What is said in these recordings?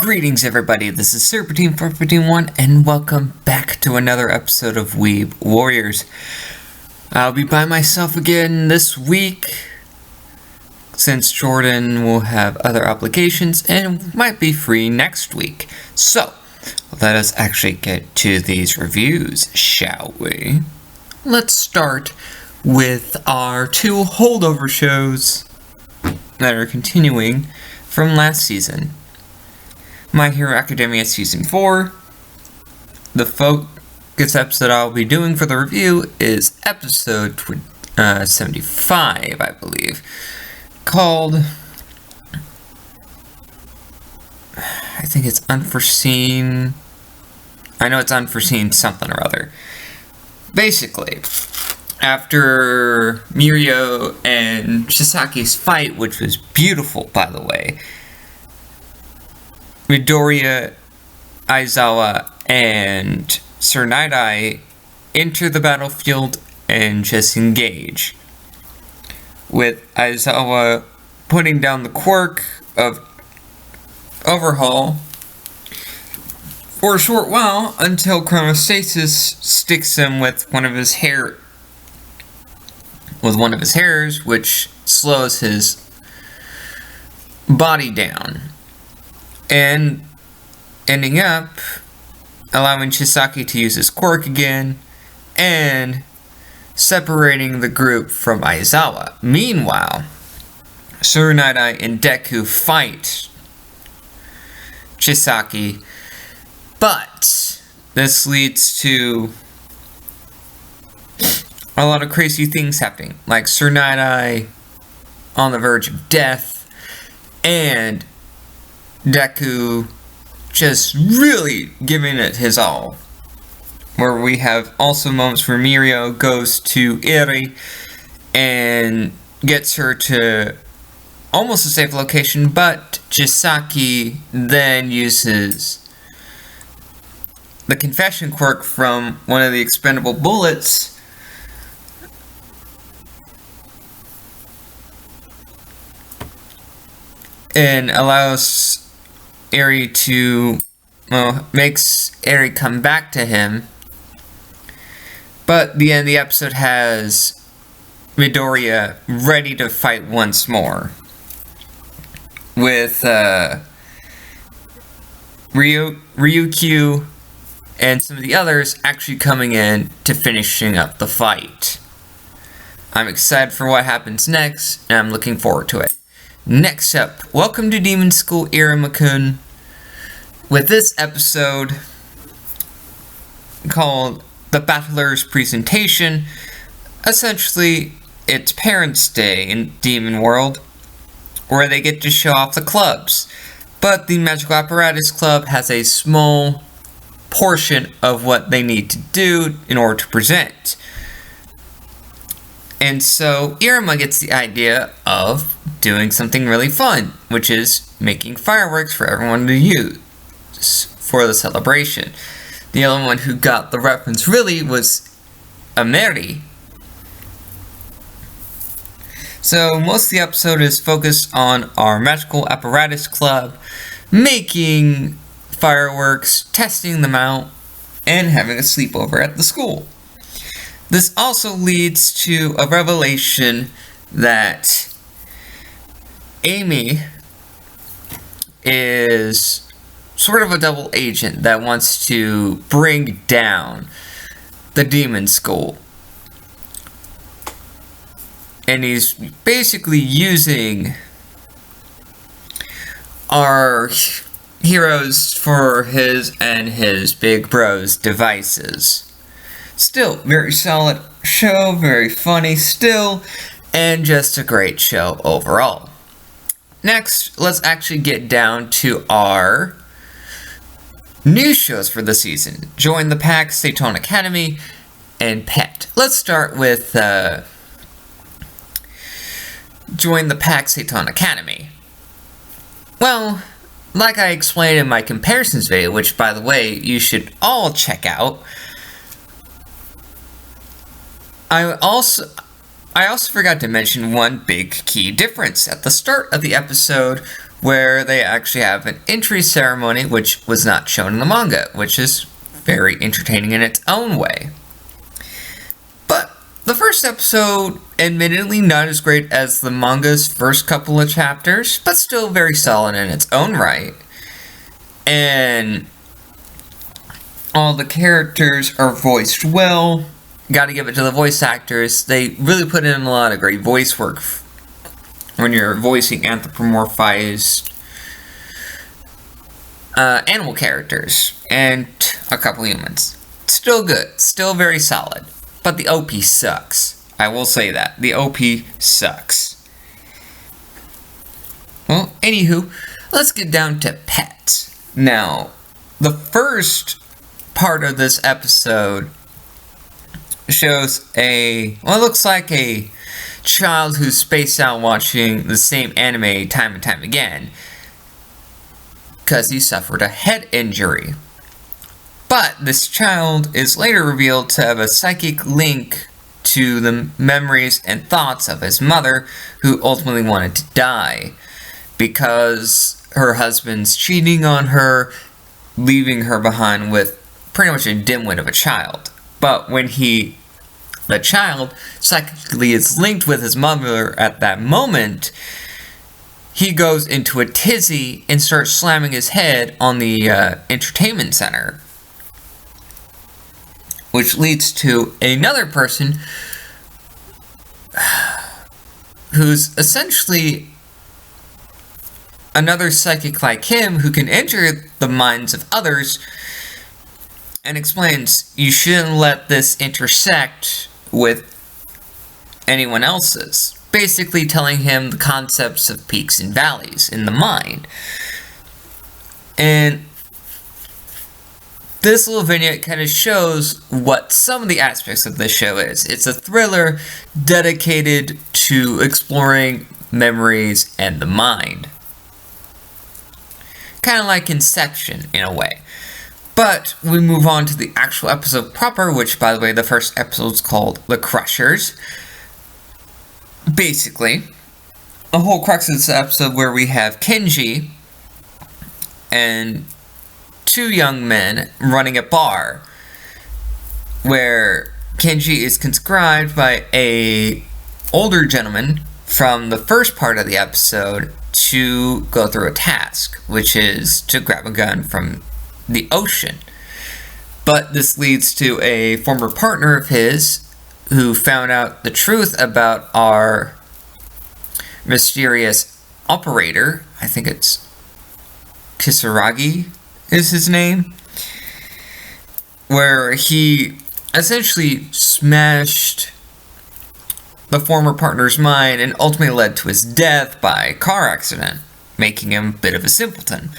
Greetings everybody, this is Serpentine451 and welcome back to another episode of Weeb Warriors. I'll be by myself again this week since Jordan will have other obligations and might be free next week. So, let us actually get to these reviews, shall we? Let's start with our two holdover shows that are continuing from last season. My Hero Academia Season 4. The focus episode I'll be doing for the review is episode 75, I believe, called, I think it's Unforeseen, I know it's Unforeseen something or other. Basically, after Mirio and Shisaki's fight, which was beautiful by the way, Midoriya, Aizawa, and Sir Night-Eye enter the battlefield and just engage, with Aizawa putting down the quirk of Overhaul for a short while until Chronostasis sticks him with one of his hairs, which slows his body down, and ending up allowing Chisaki to use his quirk again and separating the group from Aizawa. Meanwhile, Sir Night-Eye and Deku fight Chisaki, but this leads to a lot of crazy things happening, like Sir Night-Eye on the verge of death and Deku just really giving it his all. Where we have also moments where Mirio goes to Eri and gets her to almost a safe location, but Chisaki then uses the confession quirk from one of the expendable bullets and allows Eri to, makes Eri come back to him. But the end of the episode has Midoriya ready to fight once more, with Ryukyu and some of the others actually coming in to finishing up the fight. I'm excited for what happens next, and I'm looking forward to it. Next up, welcome to Demon School, Iruma-kun, with this episode called The Battler's Presentation. Essentially, it's Parents' Day in Demon World, where they get to show off the clubs. But the Magical Apparatus Club has a small portion of what they need to do in order to present. And so Iruma gets the idea of doing something really fun, which is making fireworks for everyone to use for the celebration. The only one who got the reference really was Ameri. So most of the episode is focused on our Magical Apparatus Club making fireworks, testing them out, and having a sleepover at the school. This also leads to a revelation that Amy is sort of a double agent that wants to bring down the Demon School. And he's basically using our heroes for his and his big bro's devices. Still, very solid show, very funny still, and just a great show overall. Next, let's actually get down to our new shows for the season. Join the Pack, Seiton Academy, and Pet. Let's start with Join the Pack, Seiton Academy. Well, like I explained in my comparisons video, which by the way, you should all check out, I also forgot to mention one big key difference. At the start of the episode, where they actually have an entry ceremony, which was not shown in the manga, which is very entertaining in its own way. But the first episode, admittedly not as great as the manga's first couple of chapters, but still very solid in its own right. And all the characters are voiced well. Gotta give it to the voice actors. They really put in a lot of great voice work when you're voicing anthropomorphized animal characters and a couple humans. Still good, still very solid, but the OP sucks. I will say that. The OP sucks. Well, anywho, let's get down to pets. Now, the first part of this episode shows it looks like a child who's spaced out watching the same anime time and time again because he suffered a head injury. But this child is later revealed to have a psychic link to the memories and thoughts of his mother, who ultimately wanted to die because her husband's cheating on her, leaving her behind with pretty much a dimwit of a child. But when the child psychically is linked with his mother at that moment, he goes into a tizzy and starts slamming his head on the entertainment center, which leads to another person who's essentially another psychic like him who can enter the minds of others and explains you shouldn't let this intersect with anyone else's, basically telling him the concepts of peaks and valleys in the mind. And this little vignette kind of shows what some of the aspects of this show is. It's a thriller dedicated to exploring memories and the mind. Kind of like Inception in a way. But we move on to the actual episode proper, which, by the way, the first episode is called The Crushers. Basically, a whole crux of this episode where we have Kenji and two young men running a bar, where Kenji is conscribed by a older gentleman from the first part of the episode to go through a task, which is to grab a gun from the ocean. But this leads to a former partner of his who found out the truth about our mysterious operator. I think it's Kisaragi is his name, where he essentially smashed the former partner's mind and ultimately led to his death by car accident, making him a bit of a simpleton.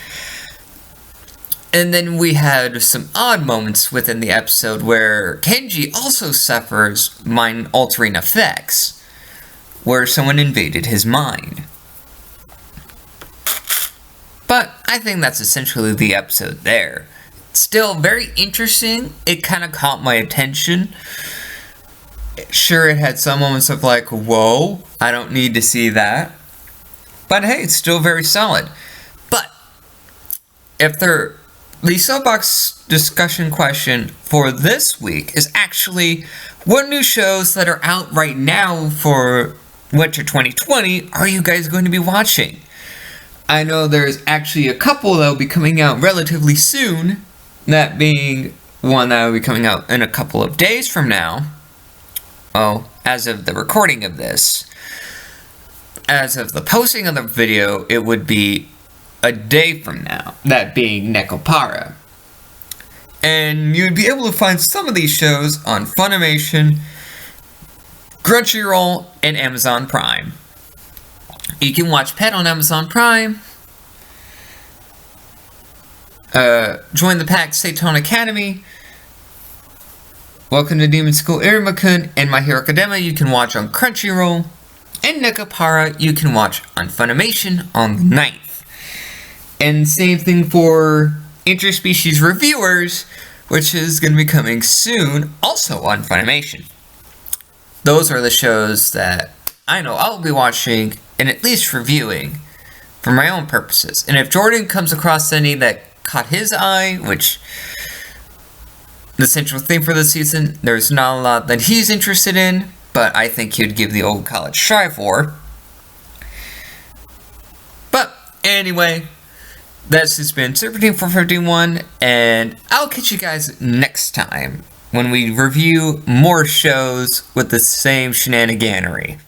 And then we had some odd moments within the episode where Kenji also suffers mind-altering effects, where someone invaded his mind. But I think that's essentially the episode there. Still very interesting. It kind of caught my attention. Sure, it had some moments of like, whoa, I don't need to see that. But hey, it's still very solid. But the soapbox discussion question for this week is actually, what new shows that are out right now for winter 2020 are you guys going to be watching? I know there's actually a couple that will be coming out relatively soon, that being one that will be coming out in a couple of days from now. Oh, as of the recording of this. As of the posting of the video, it would be a day from now, that being Nekopara. And you'd be able to find some of these shows on Funimation, Crunchyroll, and Amazon Prime. You can watch Pet on Amazon Prime, Join the Pack Seiton Academy, Welcome to Demon School Iruma-kun, and My Hero Academia you can watch on Crunchyroll, and Nekopara you can watch on Funimation on the 9th. And same thing for Interspecies Reviewers, which is going to be coming soon, also on Funimation. Those are the shows that I know I'll be watching and at least reviewing for my own purposes. And if Jordan comes across any that caught his eye, which the central theme for the season, there's not a lot that he's interested in, but I think he'd give the old college try for. But anyway, that's just been Serpentine 451, and I'll catch you guys next time when we review more shows with the same shenaniganery.